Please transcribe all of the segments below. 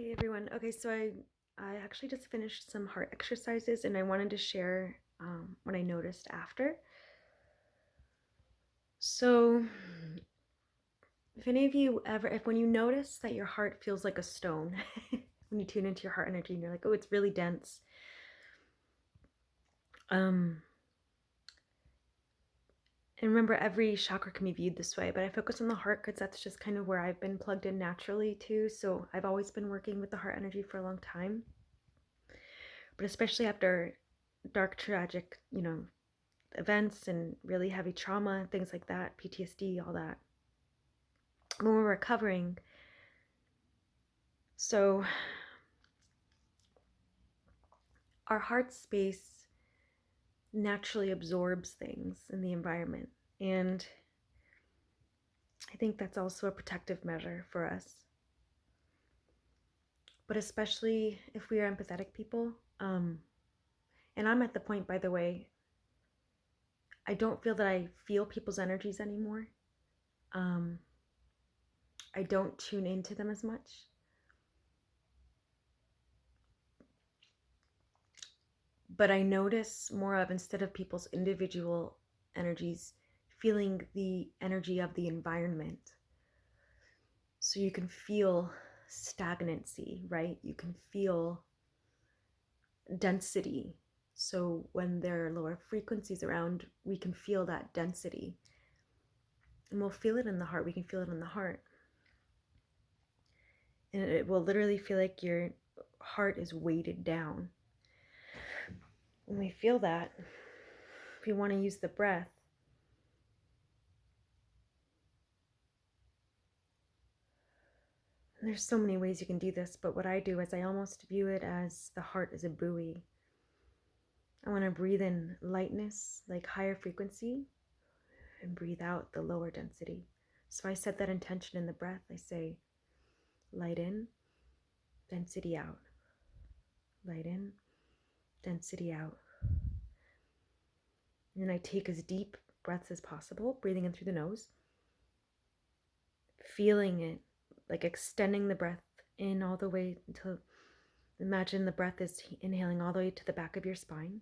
Hey everyone. Okay, so I actually just finished some heart exercises and I wanted to share what I noticed after. So if any of you if when you notice that your heart feels like a stone, when you tune into your heart energy and you're like, oh, it's really dense. And remember, every chakra can be viewed this way, but I focus on the heart because that's just kind of where I've been plugged in naturally too. So I've always been working with the heart energy for a long time. But especially after dark, tragic, events and really heavy trauma, things like that, PTSD, all that. When we're recovering, so our heart space naturally absorbs things in the environment. And I think that's also a protective measure for us. But especially if we are empathetic people, and I'm at the point, by the way, I don't feel that I feel people's energies anymore. I don't tune into them as much. But I notice more of, instead of people's individual energies, feeling the energy of the environment. So you can feel stagnancy, right? You can feel density. So when there are lower frequencies around, we can feel that density. And we'll feel it in the heart. We can feel it in the heart. And it will literally feel like your heart is weighted down. When we feel that, if you want to use the breath, there's so many ways you can do this, but what I do is I almost view it as the heart is a buoy. I want to breathe in lightness, like higher frequency, and breathe out the lower density. So I set that intention in the breath. I say, light in, density out. Light in, density out. And then I take as deep breaths as possible, breathing in through the nose, feeling it, like extending the breath in all the way until, imagine the breath is inhaling all the way to the back of your spine,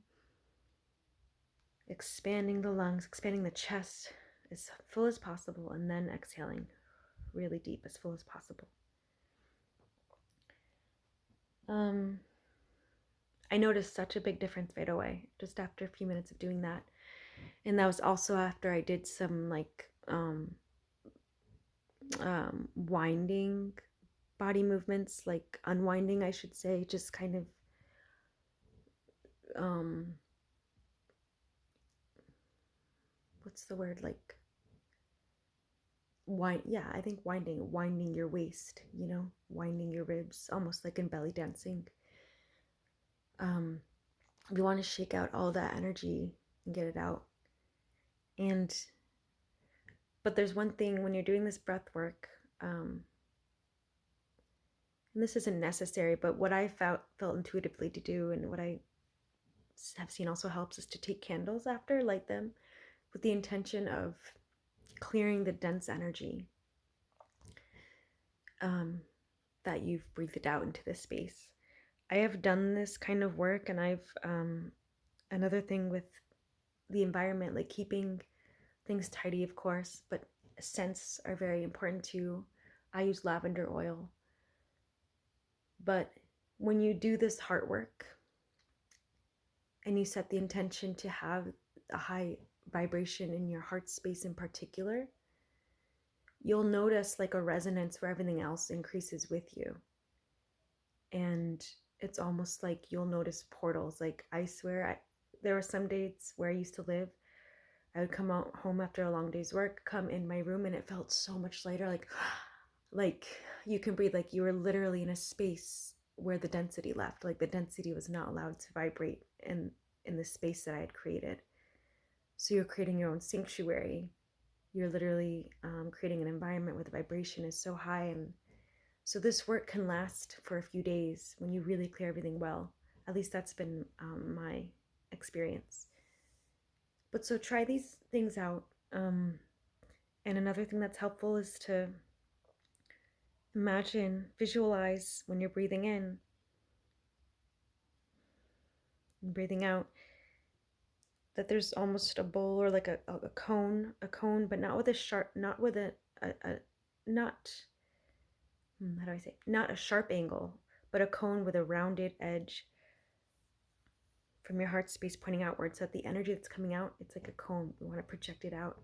expanding the lungs, expanding the chest as full as possible, and then exhaling really deep, as full as possible. I noticed such a big difference right away, just after a few minutes of doing that. And that was also after I did some winding body movements, like unwinding, I should say, just kind of what's the word, like I think winding your waist, winding your ribs, almost like in belly dancing. We want to shake out all that energy and get it out. But there's one thing when you're doing this breath work, and this isn't necessary, but what I felt intuitively to do, and what I have seen also helps, is to take candles after, light them with the intention of clearing the dense energy that you've breathed out into this space. I have done this kind of work, and I've another thing with the environment, like keeping things tidy, of course, but scents are very important too. I use lavender oil. But when you do this heart work and you set the intention to have a high vibration in your heart space in particular, you'll notice like a resonance where everything else increases with you. And it's almost like you'll notice portals. Like, I swear, there were some days where I used to live, I would come out home after a long day's work, come in my room, and it felt so much lighter, like you can breathe, like you were literally in a space where the density left, like the density was not allowed to vibrate in the space that I had created. So you're creating your own sanctuary. You're literally creating an environment where the vibration is so high. And so this work can last for a few days when you really clear everything well. At least that's been my experience. But so try these things out. And another thing that's helpful is to Imagine, visualize when you're breathing in and breathing out that there's almost a bowl or like a cone, but not with a sharp, not with not, how do I say, not a sharp angle, but a cone with a rounded edge from your heart space pointing outward, so that the energy that's coming out, it's like a cone. We want to project it out.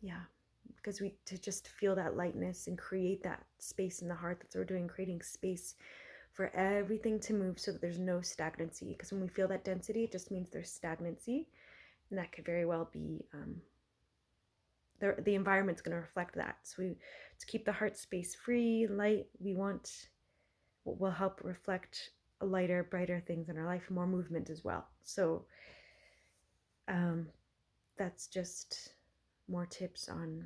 Yeah, because to just feel that lightness and create that space in the heart. That's what we're doing, creating space for everything to move so that there's no stagnancy. Because when we feel that density, it just means there's stagnancy, and that could very well be the environment's going to reflect that. So to keep the heart space free, light, we want what will help reflect a lighter, brighter things in our life, more movement as well. So that's just more tips on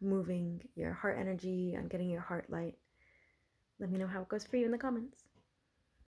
moving your heart energy, on getting your heart light. Let me know how it goes for you in the comments.